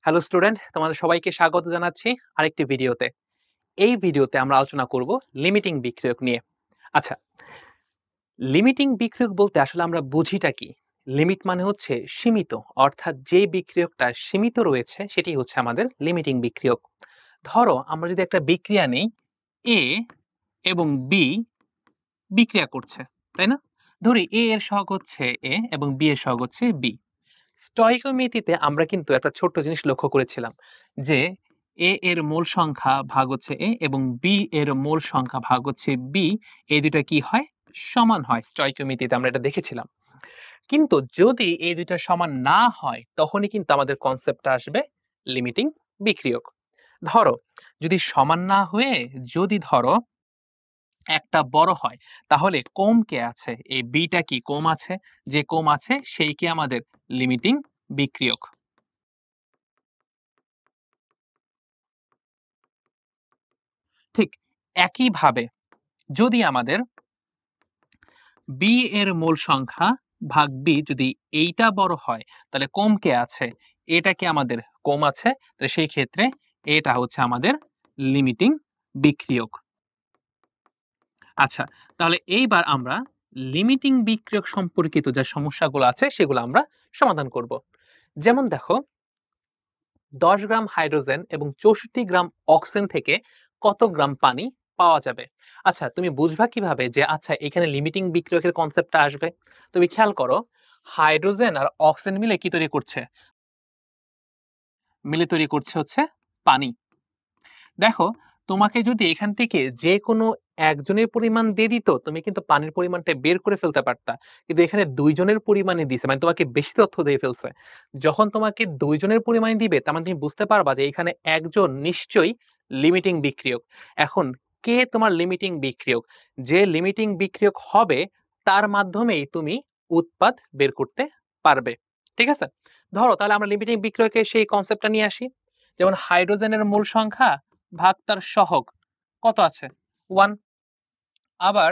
Hello student, তোমাদের সবাইকে স্বাগত জানাচ্ছি আরেকটি ভিডিওতে। এই ভিডিওতে আমরা আলোচনা করব লিমিটিং বিক্রিয়ক নিয়ে। আচ্ছা, লিমিটিং বিক্রিয়ক বলতে আসলে আমরা বুঝিটা কি? লিমিট মানে হচ্ছে সীমিত, অর্থাৎ যে বিক্রিয়কটা সীমিত রয়েছে সেটি হচ্ছে আমাদের লিমিটিং বিক্রিয়ক। ধরো আমরা যদি একটা বিক্রিয়া নেই, এ এবং বি বিক্রিয়া করছে, তাই না? ধরি এ এর সহগ হচ্ছে এ এবং বি এর সহগ হচ্ছে বি। স্টয়কিওমেট্রিতে আমরা কিন্তু একটা ছোট্ট জিনিস লক্ষ্য করেছিলাম যে এ এর মোল সংখ্যা ভাগ হচ্ছে এ এবং বি এর মোল সংখ্যা ভাগ হচ্ছে বি, এই দুটো কি হয়? সমান হয়। স্টয়কিওমেট্রিতে আমরা এটা দেখেছিলাম। কিন্তু যদি এই দুইটা সমান না হয় তখনই কিন্তু আমাদের কনসেপ্টটা আসবে লিমিটিং বিক্রিয়ক। ধরো যদি সমান না হয়ে যদি ধরো একটা বড় হয়, তাহলে কম কে আছে? এই বিটা কি কম আছে? যে কম আছে সেই কি আমাদের লিমিটিং বিক্রিয়ক। ঠিক একইভাবে যদি আমাদের বি এর মোল সংখ্যা ভাগ বি যদি এইটা বড় হয়, তাহলে কম কে আছে? এটা কি আমাদের কম আছে, তাহলে সেই ক্ষেত্রে এটা হচ্ছে আমাদের লিমিটিং বিক্রিয়ক। আচ্ছা, তাহলে এইবার আমরা লিমিটিং বিক্রিয়ক সম্পর্কিত যে সমস্যাগুলো আছে সেগুলো আমরা সমাধান করব। যেমন দেখো, 10 গ্রাম হাইড্রোজেন এবং 64 গ্রাম অক্সিজেন থেকে কত গ্রাম পানি পাওয়া যাবে? আচ্ছা, তুমি বুঝবা কিভাবে যে আচ্ছা এখানে লিমিটিং বিক্রিয়কের কনসেপ্টটা আসবে? তুমি খেয়াল করো, হাইড্রোজেন আর অক্সিজেন মিলে কি তৈরি করছে? মিলে তৈরি করছে হচ্ছে পানি। দেখো, তোমাকে যদি এখান থেকে যে কোনো একজনের পরিমাণ দিয়ে দিত, তুমি কিন্তু পানির পরিমাণটা বের করে ফেলতে পারতা। কিন্তু এখানে দুইজনের পরিমাণে দিছে, মানে তোমাকে বেশি তথ্য দিয়ে ফেলছে। যখন তোমাকে দুইজনের পরিমাণ দিবে, তার মানে তুমি বুঝতে পারবা যে এখানে একজন নিশ্চয়ই লিমিটিং বিক্রিয়ক। এখন কে তোমার লিমিটিং বিক্রিয়ক? যে লিমিটিং বিক্রিয়ক হবে তার মাধ্যমেই তুমি উৎপাদ বের করতে পারবে। ঠিক আছে? ধরো তাহলে আমরা লিমিটিং বিক্রিয়কের সেই কনসেপ্টটা নিয়ে আসি। যেমন হাইড্রোজেনের মূল সংখ্যা ভাগ তার সহগ কত আছে? 1। আবার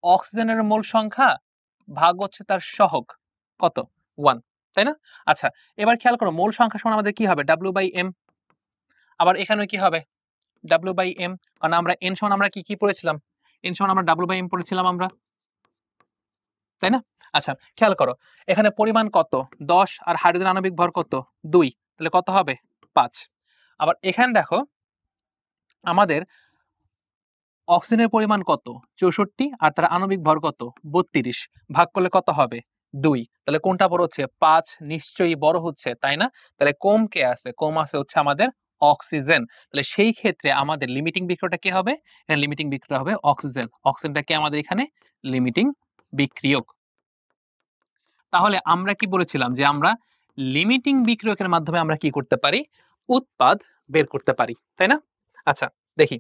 অক্সিজেনের মোল সংখ্যা ভাগ হচ্ছে তার সহগ কত? 1, তাই না? আচ্ছা, এবার খেয়াল করো, মোল সংখ্যা সমান আমাদের কি হবে? W/m। আবার এখানে কি হবে? W/m, কারণ আমরা n সমান আমরা কি পড়েছিলাম? n সমান আমরা W/m পড়েছিলাম আমরা, তাই না? আচ্ছা, খেয়াল করো এখানে পরিমাণ কত? 10 আর হাইড্রোজেন আণবিক ভর কত? 2, তাহলে কত হবে? 5। আবার এখানে দেখো আমাদের অক্সিজেনের পরিমাণ কত? 64 আর তার আণবিক ভর কত? 32। ভাগ করলে কত হবে? 2। তাহলে কোনটা বড় হচ্ছে? 5 নিশ্চয়ই বড় হচ্ছে, তাই না? তাহলে কম কে আছে? কম আছে হচ্ছে আমাদের অক্সিজেন। তাহলে সেই ক্ষেত্রে আমাদের লিমিটিং বিক্রিয়াটা কি হবে? এখানে লিমিটিং বিক্রিয়া হবে অক্সিজেন। অক্সিজেনটা কি আমাদের এখানে লিমিটিং বিক্রিয়ক। তাহলে আমরা কি বলেছিলাম যে আমরা লিমিটিং বিক্রিয়কের মাধ্যমে আমরা কি করতে পারি? উৎপাদ বের করতে পারি, তাই না? আচ্ছা, দেখি।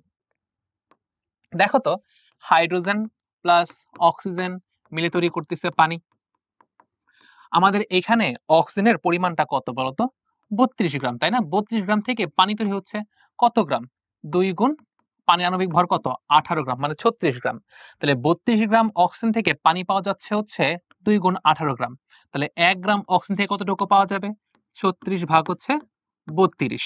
দেখো তো, হাইড্রোজেন প্লাস অক্সিজেন মিলে তৈরি করতেছে পানি। আমাদের এখানে অক্সিজেনের পরিমাণটা কত বলতো? 32 গ্রাম, তাই না? 32 গ্রাম থেকে পানি তৈরি হচ্ছে কত গ্রাম? 2 গুণ পানির আণবিক ভর কত? 18 গ্রাম, মানে 36 গ্রাম। তাহলে 32 গ্রাম অক্সিজেন থেকে পানি পাওয়া যাচ্ছে হচ্ছে 2 গুণ 18 গ্রাম। তাহলে 1 গ্রাম অক্সিজেন থেকে কতটুকু পাওয়া যাবে? 36 ভাগ হচ্ছে 32,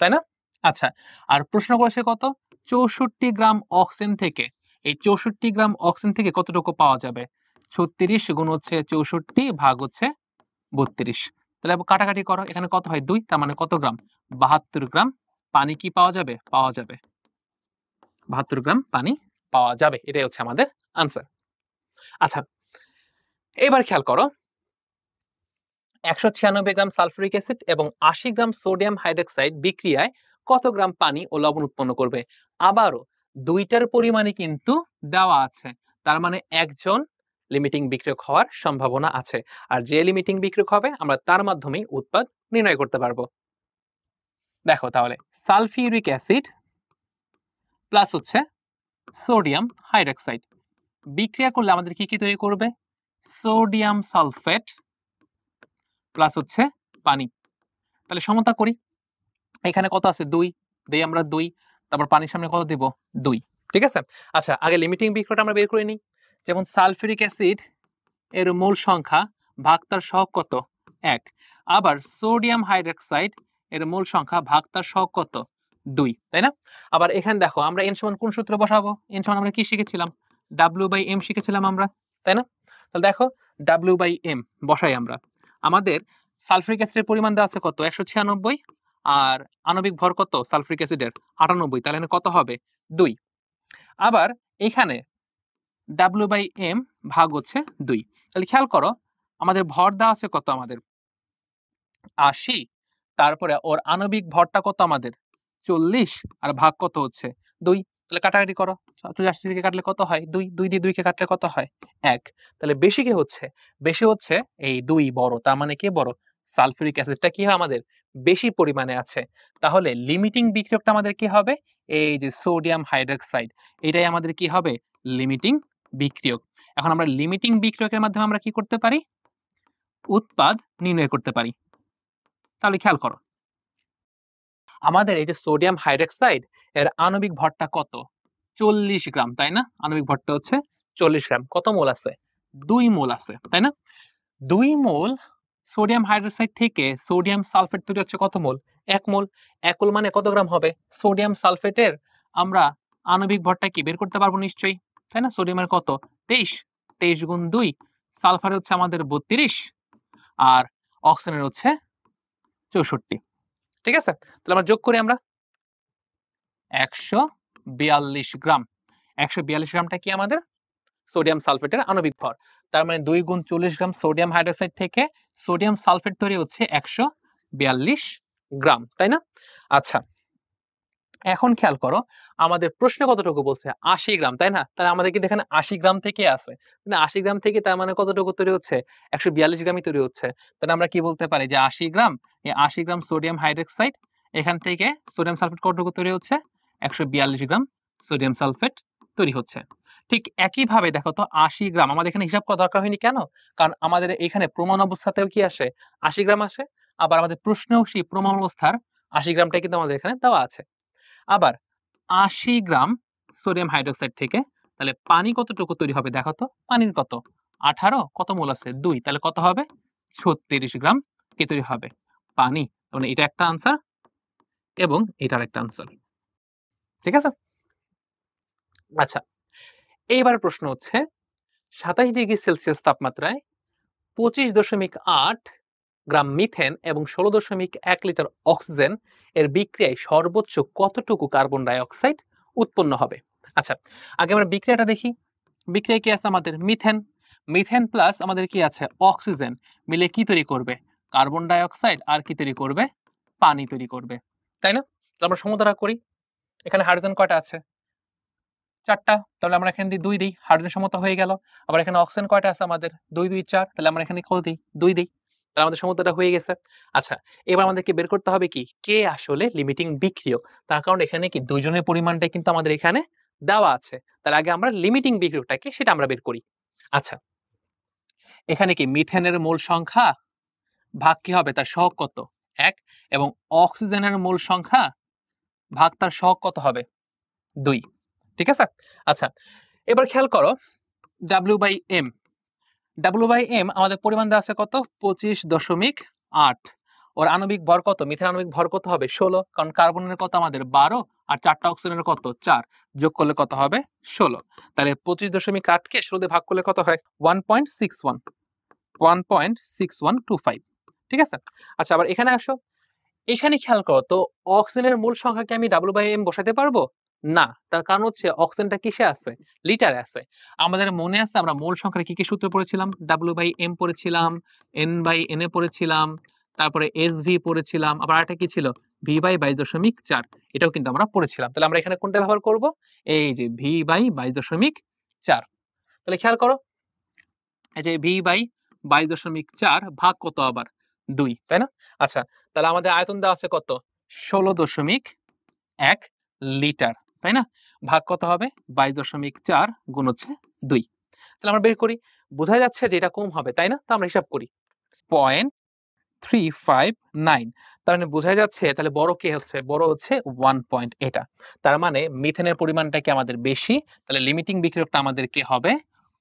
তাই না? আচ্ছা, আর প্রশ্ন করেছে কত? 64 গ্রাম অক্সিজেন থেকে। এই 64 গ্রাম অক্সিজেন থেকে কতটুকু পাওয়া যাবে? 36 গুণ হচ্ছে 64 ভাগ হচ্ছে 32। তাহলে কাটাকাটি করো, এখানে কত হয়? 2, তার মানে কত গ্রাম? 72 গ্রাম পানি কি পাওয়া যাবে? পাওয়া যাবে 72 গ্রাম পানি পাওয়া যাবে। এটাই হচ্ছে আমাদের আনসার। আচ্ছা, এবার খেয়াল করো, 196 গ্রাম সালফিউরিক অ্যাসিড এবং 80 গ্রাম সোডিয়াম হাইড্রক্সাইড বিক্রিয়ায় কত গ্রাম পানি ও লবণ উৎপন্ন করবে? আবারও দুইটার পরিমাণই কিন্তু দেওয়া আছে, তার মানে একজন লিমিটিং বিক্রিয়ক হওয়ার সম্ভাবনা আছে। আর যে লিমিটিং বিক্রিয়ক হবে আমরা তার মাধ্যমেই উৎপাদ নির্ণয় করতে পারবো। দেখো তাহলে, সালফিউরিক অ্যাসিড প্লাস হচ্ছে সোডিয়াম হাইড্রক্সাইড বিক্রিয়া করলে আমাদের কি কি তৈরি করবে? সোডিয়াম সালফেট প্লাস হচ্ছে পানি। তাহলে সমতা করি, এখানে কত আছে? 2, দেই আমরা 2, তারপর পানির সামনে কত দেব? 2, ঠিক আছে? আচ্ছা, আগে লিমিটিং বিক্রিয়াটা আমরা বের করে নিই। যেমন সালফিউরিক অ্যাসিড এর মোল সংখ্যা ভাগ তার সহগ কত? 1। আবার সোডিয়াম হাইড্রক্সাইড এর মোল সংখ্যা ভাগ তার সহগ কত 2, তাই না? আবার এখানে দেখো আমরা n সমান কোন সূত্র বসাবো? n সমান আমরা কি শিখেছিলাম? W/m শিখেছিলাম আমরা, তাই না? তাহলে দেখো W/m বসাই আমরা। আমাদের সালফিউরিক অ্যাসিডের পরিমাণ দেওয়া আছে কত 196, আর আণবিক ভর কত সালফিউরিক অ্যাসিডের 98, তাহলে কত হবে 2। আবার এখানে W/m ভাগ হচ্ছে 2। তাহলে খেয়াল করো আমাদের ভর দেওয়া আছে কত আমাদের 80, তারপরে ওর আণবিক ভরটা কত আমাদের 40, আর ভাগ কত হচ্ছে 2। তাহলে কাটাকাটি করো, 80 থেকে কাটলে কত হয় 2, 2 দিয়ে 2 কে কাটলে কত হয় 1। তাহলে বেশি কি হচ্ছে? বেশি হচ্ছে এই 2 বড়, তার মানে কে বড়? সালফিউরিক অ্যাসিডটা কি হয় আমাদের বেশি পরিমাণে আছে। তাহলে লিমিটিং বিক্রিয়কটা আমাদের কি হবে? এই যে সোডিয়াম হাইড্রক্সাইড, এটাই আমাদের কি হবে লিমিটিং বিক্রিয়ক। এখন আমরা লিমিটিং বিক্রিয়কের মাধ্যমে আমরা কি করতে পারি? উৎপাদ নির্ণয় করতে পারি। তাহলে খেয়াল করো আমাদের এই যে সোডিয়াম হাইড্রক্সাইড এর আণবিক ভরটা কত 40 গ্রাম, তাই না? আণবিক ভরটা হচ্ছে 40 গ্রাম। কত মোল আছে? 2 মোল আছে, তাই না? 2 মোল সোডিয়াম হাইড্রক্সাইড থেকে সোডিয়াম সালফেট তৈরি হচ্ছে কত মোল? 1 মোল। 1 মোল মানে কত গ্রাম হবে? সোডিয়াম সালফেটের আমরা আণবিক ভরটা কি বের করতে পারবো নিশ্চয়ই, তাই না? সোডিয়ামের কত 23, 23 গুণ 2, সালফার হচ্ছে আমাদের 32, আর অক্সিজেনের হচ্ছে 64। ঠিক আছে, তাহলে আমরা যোগ করি আমরা 142 গ্রাম। 142 গ্রামটা কি আমাদের সোডিয়াম সালফেটের আণবিক ভর। তার মানে 2 গুণ 40 গ্রাম সোডিয়াম হাইড্রক্সাইড থেকে সোডিয়াম সালফেট তৈরি হচ্ছে 142 গ্রাম, তাই না? আচ্ছা, এখন খেয়াল করো আমাদের প্রশ্ন কতটুকু বলছে 80 গ্রাম, তাই না? তাহলে আমাদের কিন্তু এখানে 80 গ্রাম থেকে আছে, 80 গ্রাম থেকে তার মানে কতটুকু তৈরি হচ্ছে 142 গ্রামই তৈরি হচ্ছে। তাহলে আমরা কি বলতে পারি যে 80 গ্রাম, এই 80 গ্রাম সোডিয়াম হাইড্রক্সাইড এখান থেকে সোডিয়াম সালফেট কতটুকু তৈরি হচ্ছে 142 গ্রাম সোডিয়াম সালফেট তৈরি হচ্ছে। ঠিক একইভাবে দেখো তো 80 গ্রাম আমাদের এখানে হিসাব করা দরকার হয়নি কেন? কারণ আমাদের এখানে প্রমাণ অবস্থাতেও কি আসে 80 গ্রাম আসে, আবার আমাদের প্রশ্নেও সেই প্রমাণ অবস্থার 80 গ্রামটাই কিন্তু আমাদের এখানে দেওয়া আছে। আবার 80 গ্রাম সোডিয়াম হাইড্রক্সাইড থেকে তাহলে পানি কতটুকু তৈরি হবে দেখো তো? পানির কত 18, কত মোল আছে 2, তাহলে কত হবে 36 গ্রাম কি তৈরি হবে পানি। মানে এটা একটা আনসার এবং এটার একটা আনসার। ঠিক আছে, আচ্ছা এইবার প্রশ্ন হচ্ছে 27 ডিগ্রি সেলসিয়াস তাপমাত্রায় 25.8 গ্রাম মিথেন এবং 16.1 লিটার অক্সিজেন এর বিক্রিয়ায় সর্বোচ্চ কতটুকু কার্বন ডাই অক্সাইড উৎপন্ন হবে? আচ্ছা, আগে আমরা বিক্রিয়াটা দেখি। বিক্রিয়া কি আছে আমাদের? মিথেন, মিথেন প্লাস আমাদের কি আছে অক্সিজেন মিলে কি তৈরি করবে? কার্বন ডাই অক্সাইড, আর কি তৈরি করবে? পানি তৈরি করবে, তাই না? তাহলে আমরা সমতাটা করি। এখানে হাইড্রোজেন কয়টা আছে? 4টা, তাহলে আমরা এখানে দিই 2 দিই, হাইড্রোজেন সমতা হয়ে গেল। আবার এখানে অক্সিজেন কয়টা আছে আমাদের? 2 2 4, তাহলে আমরা এখানে কত দিই? 2 দিই, তাহলে আমাদের সমতাটা হয়ে গেছে। আচ্ছা, এবার আমাদেরকে বের করতে হবে কি কে আসলে লিমিটিং বিক্রিয়ক। তার কারণ এখানে কি দুইজনের পরিমাণটাই কিন্তু আমাদের এখানে দেওয়া আছে। তাহলে আগে আমরা লিমিটিং বিক্রিয়কটাকে সেটা আমরা বের করি। আচ্ছা, এখানে কি মিথেনের মোল সংখ্যা ভাগ কি হবে তার সহগ কত 1, এবং অক্সিজেনের মোল সংখ্যা ভাগ তার সহগ কত হবে 2। ঠিক আছে, আচ্ছা এবার খেয়াল করো W/m, W/m আমাদের পরিমাণ দেওয়া আছে কত 25.8, ওর আণবিক ভর কত? মিথেন আণবিক ভর কত হবে 16, কারণ কার্বনের কত আমাদের 12, আর 4টা অক্সিজেনের কত 4, যোগ করলে কত হবে 16। তাহলে 25.8 কে 16 দিয়ে ভাগ করলে কত হয় 1.61, 1.6125। ঠিক আছে, আচ্ছা আবার এখানে আসো, এখানে খেয়াল করো তো অক্সিজেনের মূল সংখ্যাকে আমি W/m বসাতে পারবো না? তার কারণ হচ্ছে অক্সিজেনটা কিসে আছে? লিটারে আছে। আমাদের মনে আছে আমরা মোল সংখ্যার কি কি সূত্র পড়েছিলাম? W/m পড়েছিলাম, N/N পড়েছিলাম, তারপরে SV পড়েছিলাম, আবার আরেকটা কি ছিল V/22.4, এটাও কিন্তু আমরা পড়েছিলাম। তাহলে আমরা এখানে কোনটা ব্যবহার করব? এই যে V/22.4। তাহলে খেয়াল করো এই যে V/22.4 ভাগ কত আবার 2, তাই না? আচ্ছা, তাহলে আমাদের আয়তন দেওয়া আছে কত 16.1 লিটার, তাই না? ভাগ কত হবে 22.4 গুণ হচ্ছে 2। তাহলে আমরা বের করি, বোঝা যাচ্ছে যে এটা কম হবে, তাই না? তো আমরা হিসাব করি 0.359, তার মানে বোঝা যাচ্ছে তাহলে বড় কে হচ্ছে? বড় হচ্ছে 1 পয়েন্ট এটা। তার মানে মিথেনের পরিমাণটা কি আমাদের বেশি, তাহলে লিমিটিং বিক্রিয়কটা আমাদের কি হবে?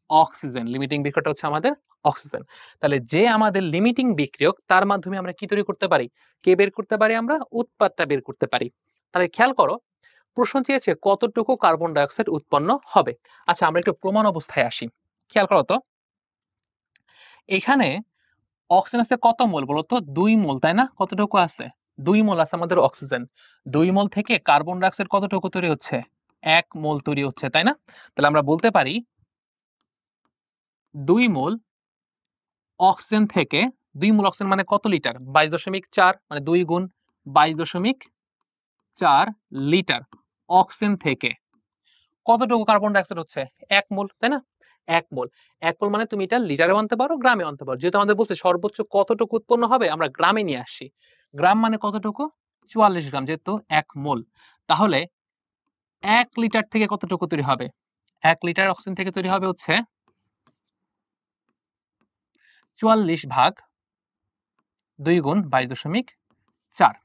অক্সিজেন। লিমিটিং বিক্রিয়কটা হচ্ছে আমাদের অক্সিজেন। তাহলে যে আমাদের লিমিটিং বিক্রিয়ক তার মাধ্যমে আমরা কি তৈরি করতে পারি? কে বের করতে পারি? আমরা উৎপাদটা বের করতে পারি। তাহলে খেয়াল করো, প্রশ্ন চেয়েছে কতটুকু কার্বন ডাই অক্সাইড উৎপন্ন হবে। আচ্ছা, আমরা একটু প্রমাণ অবস্থায় আসি। খেয়াল করো তো, এখানে অক্সিজেন আছে কত মোল বলো তো? 2 মোল, তাই না? কতটুকু আছে? 2 মোল আছে আমাদের অক্সিজেন। 2 মোল থেকে কার্বন ডাই অক্সাইড কতটুকু তৈরি হচ্ছে? 1 মোল তৈরি হচ্ছে, তাই না? তাহলে আমরা বলতে পারি 2 মোল অক্সিজেন থেকে, 2 মোল অক্সিজেন মানে কত লিটার? 22.4, মানে 2 গুণ 22.4 লিটার অক্সিজেন থেকে কতটুকু কার্বন ডাই অক্সাইড হচ্ছে? 1 মোল, তাই না? 1 মোল। 1 মোল মানে তুমি এটা লিটারে আনতে পারো, গ্রামে আনতে পারো। যেহেতু আমাদের বলছে সর্বোচ্চ কতটুকু উৎপন্ন হবে, আমরা গ্রামে নিয়ে আসি। গ্রাম মানে কতটুকু? 44 গ্রাম, যেহেতু 1 মোল। তাহলে 1 লিটার থেকে কতটুকু তৈরি হবে? 1 লিটার অক্সিজেন থেকে তৈরি হবে হচ্ছে 44 ভাগ 2 গুণ 22.4।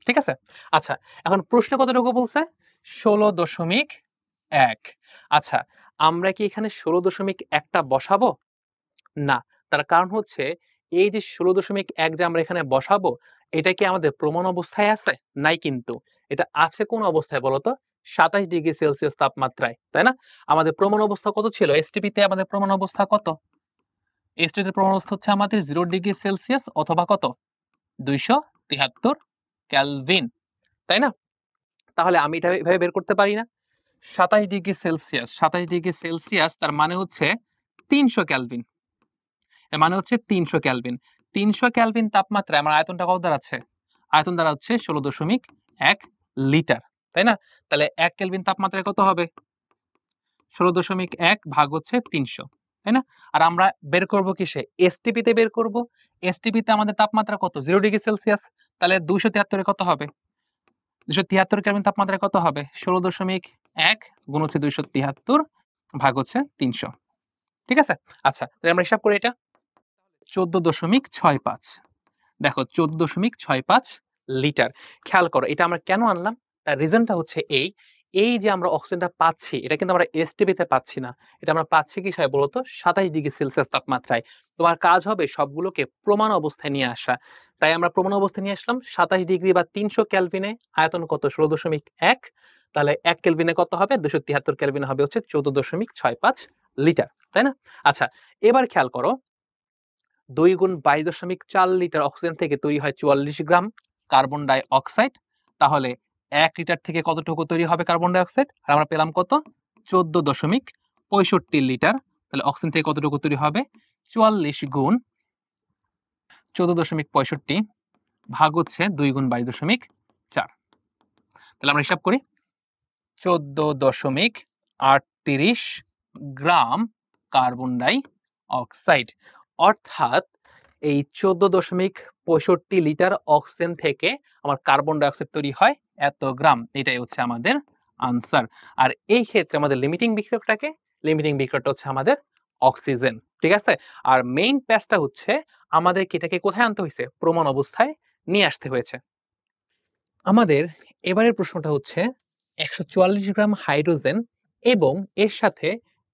ঠিক আছে? আচ্ছা, এখন প্রশ্ন কতটুকু বলছে? 16.1। আচ্ছা, আমরা কি এখানে 16.1টা বসাবো? না। তার কারণ হচ্ছে এই যে 16.1 যে আমরা এখানে বসাবো, এটা কি আমাদের প্রমাণ অবস্থায় আছে? নাই কিন্তু। এটা আছে কোন অবস্থায় বলতো? 27 ডিগ্রি সেলসিয়াস তাপমাত্রায়, তাই না? আমাদের প্রমাণ অবস্থা কত ছিল? এসটিপি তে আমাদের প্রমাণ অবস্থা কত? এসটিপি তে প্রমাণ অবস্থা হচ্ছে আমাদের 0 ডিগ্রি সেলসিয়াস অথবা কত? 273 কেলভিন, তাই না? তাহলে আমি এটা এভাবে বের করতে পারি না? 27 ডিগ্রি সেলসিয়াস, 27 ডিগ্রি সেলসিয়াস তার মানে হচ্ছে 300 কেলভিন। এর মানে হচ্ছে 300 কেলভিন। 300 কেলভিন তাপমাত্রায় আমার আয়তনটা কত দাঁড়াচ্ছে? আয়তন দাঁড়াচ্ছে 16.1 লিটার, তাই না? তাহলে 1 কেলভিন তাপমাত্রায় কত হবে? 16.1 ভাগ হচ্ছে 300, তাই না? আর আমরা বের করব কিসে? এসটিপি তে বের করব। এসটিপি তে আমাদের তাপমাত্রা কত? 0 ডিগ্রি সেলসিয়াস। তাহলে 273 এ কত হবে? 273 কেলভিন তাপমাত্রায় কত হবে? 16.1 গুণ হচ্ছে 273 ভাগ হচ্ছে 300। ঠিক আছে? আচ্ছা, তাহলে আমরা হিসাব করি এটা। 14.65। দেখো, 14.65 লিটার। খেয়াল করো, এটা আমরা কেন আনলাম? তার রিজনটা হচ্ছে এই যে আমরা অক্সিজেনটা পাচ্ছি, এটা কিন্তু আমরা এসটিপি তে পাচ্ছি না। এটা আমরা পাচ্ছি কি সাথে বলতো? 27 ডিগ্রি সেলসিয়াস তাপমাত্রায়। তোমার কাজ হবে সবগুলোকে প্রমাণ অবস্থায় নিয়ে আসা। তাই আমরা প্রমাণ অবস্থায় নিয়ে আসলাম 27 ডিগ্রি বা 300 কেলভিনে আয়তন কত? 16.1। তাহলে 1 কেলভিনে কত হবে? 273 কেলভিনে হবে হচ্ছে 14.65 লিটার, তাই না? আচ্ছা, এবার খেয়াল করো, 2 গুণ 22.4 লিটার অক্সিজেন থেকে তৈরি হয় 44 গ্রাম কার্বন ডাই অক্সাইড। তাহলে 1 লিটার থেকে কতটুকু তৈরি হবে কার্বন ডাই অক্সাইড? আর আমরা পেলাম কত? 14.65 লিটার। তাহলে অক্সিজেন থেকে কতটুকু তৈরি হবে? 44 গুণ 14.65 ভাগ হচ্ছে 2 গুণ 22.4। তাহলে আমরা হিসাব করি, 14.38 গ্রাম কার্বন ডাই অক্সাইড। অর্থাৎ এই 14.65 লিটার অক্সিজেন থেকে আমার কার্বন ডাই অক্সাইড তৈরি হয় এত গ্রাম। এটাই হচ্ছে আমাদের আনসার। আর এই ক্ষেত্রে আমাদের লিমিটিং বিক্রিয়কটাকে, লিমিটিং বিক্রিয়কটা হচ্ছে আমাদের অক্সিজেন। ঠিক আছে? আর মেইন প্যাচটা হচ্ছে আমাদেরকে এটাকে কোথায় আনতে হয়েছে? প্রমাণ অবস্থায় নিয়ে আসতে হয়েছে। আমাদের এবারের প্রশ্নটা হচ্ছে 144 গ্রাম হাইড্রোজেন এবং এর সাথে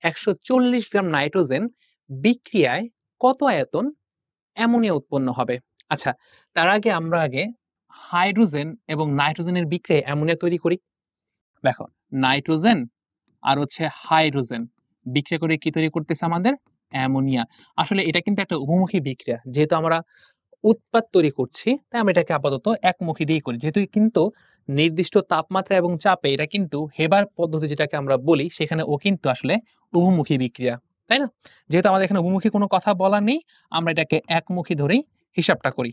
140 গ্রাম নাইট্রোজেন বিক্রিয়ায় কত আয়তন অ্যামোনিয়া উৎপন্ন হবে? আচ্ছা, তার আগে আমরা হাইড্রোজেন এবং নাইট্রোজেনের বিক্রিয়ায় অ্যামোনিয়া তৈরি করি। দেখো, নাইট্রোজেন আর হচ্ছে হাইড্রোজেন বিক্রিয়া করে কি তৈরি করতেছে? আমাদের অ্যামোনিয়া। আসলে এটা কিন্তু একটা উভমুখী বিক্রিয়া। যেহেতু আমরা উৎপাদ তৈরি করছি, তাই আমরা এটাকে আপাতত একমুখী দিয়ে করি। যেহেতু কিন্তু নির্দিষ্ট তাপমাত্রা এবং চাপে এটা কিন্তু হেবার পদ্ধতি যেটাকে আমরা বলি, সেখানে ও কিন্তু আসলে উভমুখী বিক্রিয়া, তাই না? যেহেতু আমাদের এখানে উভমুখী কোনো কথা বলা নেই, আমরা এটাকে একমুখী ধরেই হিসাবটা করি।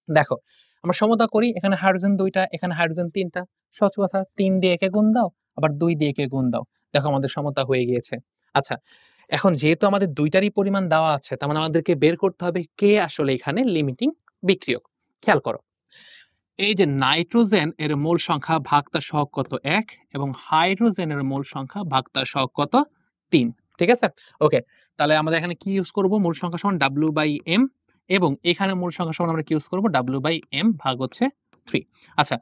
দেখো, আমরা সমতা করি, এখানে হাইড্রোজেন 2টা, এখানে হাইড্রোজেন 3টা। সহজ কথা, 3 দিয়ে একে গুণ দাও, আবার 2 দিয়ে একে গুণ দাও। দেখো, আমাদের সমতা হয়ে গিয়েছে। আচ্ছা, এখন যেহেতু আমাদের দুইটারই পরিমাণ দেওয়া আছে, তার মানে আমাদেরকে বের করতে হবে কে আসলে এখানে লিমিটিং বিক্রিয়ক। খেয়াল করো, এই যে নাইট্রোজেন এর মোল সংখ্যা ভাগ তার সহগ কত? 1, এবং হাইড্রোজেনের মোল সংখ্যা ভাগ তার সহগ কত? 3। ঠিক আছে? ওকে, তাহলে আমরা এখানে কি ইউজ করব? মোল সংখ্যা সমান W/m, এবং এখানে মোল সংখ্যা সমান আমরা কি ইউজ করব? W/m ভাগ হচ্ছে 3। আচ্ছা,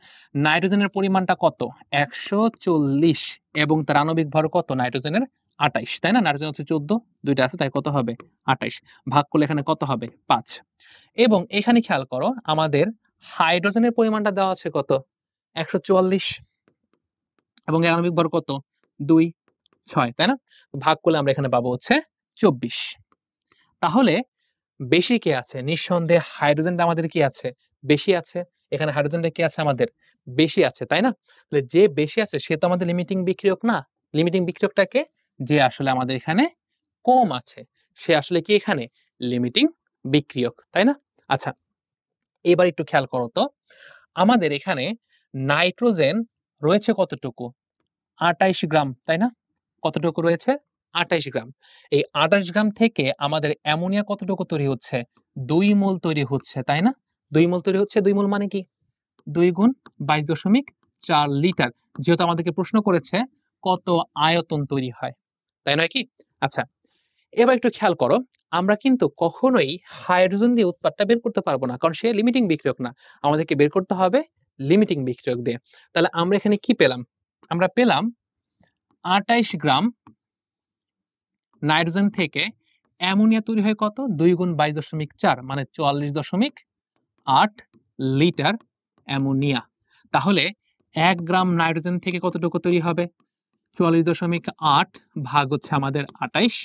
নাইট্রোজেনের পরিমাণটা কত? 140, এবং তার আণবিক ভর কত নাইট্রোজেনের? 28, তাই না? নাইট্রোজেন হচ্ছে 14, দুইটা আছে তাই কত হবে? 28 ভাগ করলে এখানে কত হবে? 5। এবং এখানে খেয়াল করো আমাদের হাইড্রোজেনের পরিমাণটা দেওয়া আছে কত? 144 এবং এর আণবিক ভর কত? 2, 6, তাই না? ভাগ করলে আমরা এখানে পাবো হচ্ছে 24। তাহলে বেশি কে আছে? নিঃসন্দেহে হাইড্রোজেনটা আমাদের কি আছে? বেশি আছে। এখানে হাইড্রোজেনটা কি আছে আমাদের? বেশি আছে, তাই না? তাহলে যে বেশি আছে সে তো আমাদের লিমিটিং বিক্রিয়ক না। লিমিটিং বিক্রিয়কটাকে যে আসলে আমাদের এখানে কম আছে সে আসলে কি এখানে লিমিটিং বিক্রিয়ক, তাই না? আচ্ছা, এবার একটু খেয়াল করো তো আমাদের এখানে নাইট্রোজেন রয়েছে কতটুকু? 28 গ্রাম, তাই না? কতটুকু রয়েছে? 28 গ্রাম। এই 28 গ্রাম থেকে আমাদের অ্যামোনিয়া কতটুকু তৈরি হচ্ছে? 2 মোল তৈরি হচ্ছে, তাই না? 2 মোল তৈরি হচ্ছে। 2 মোল মানে কি? 2 গুণ 22.4 লিটার। যেহেতু আমাদেরকে প্রশ্ন করেছে কত আয়তন তৈরি হয়, তাই নয় কি? আচ্ছা, এবার একটু খেয়াল করো আমরা কিন্তু কখনোই হাইড্রোজেন দিয়ে উৎপাদটা বের করতে পারবো না, কারণ সে লিমিটিং বিক্রিয়ক না। আমাদেরকে বের করতে হবে লিমিটিং বিক্রিয়ক দিয়ে। তাহলে আমরা এখানে কি পেলাম? আমরা পেলাম 28 গ্রাম নাইট্রোজেন থেকে অ্যামোনিয়া তৈরি হয় কত? 2 গুণ 22.4 মানে 44.8 লিটার অ্যামোনিয়া। তাহলে 1 গ্রাম নাইট্রোজেন থেকে কতটুকু তৈরি হবে? 44.8 ভাগ হচ্ছে আমাদের 28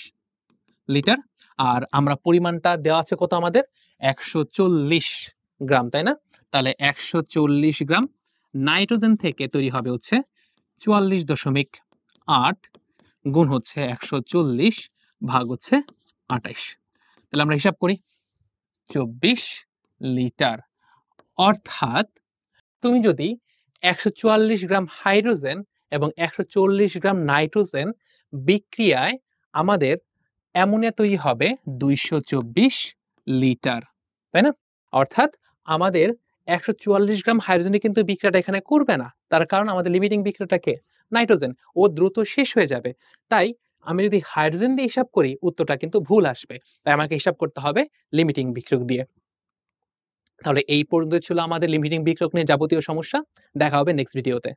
লিটার। আর আমরা পরিমাণটা দেওয়া আছে কত আমাদের? 140 গ্রাম, তাই না? তাহলে 140 গ্রাম নাইট্রোজেন থেকে তৈরি হবে হচ্ছে 44.8 গুণ হচ্ছে 140 ভাগ হচ্ছে 28। তাহলে আমরা হিসাব করি 24 লিটার। অর্থাৎ তুমি যদি 144 গ্রাম হাইড্রোজেন এবং 140 গ্রাম নাইট্রোজেন বিক্রিয়ায় আমাদের অ্যামোনিয়া তৈরি হবে 224 লিটার, তাই না? অর্থাৎ আমাদের 144 গ্রাম হাইড্রোজেনে কিন্তু বিক্রিয়াটা এখানে করবে না, তার কারণ আমাদের লিমিটিং বিক্রিয়াটাকে নাইট্রোজেন, ও দ্রুত শেষ হয়ে যাবে। তাই আমি যদি হাইড্রোজেন দিয়ে হিসাব করি উত্তরটা কিন্তু ভুল আসবে, তাই আমাকে হিসাব করতে হবে লিমিটিং বিক্রিয়ক দিয়ে। তাহলে এই পর্যন্ত ছিল আমাদের লিমিটিং বিক্রিয়ক নিয়ে যাবতীয় সমস্যা। দেখা হবে নেক্সট ভিডিওতে।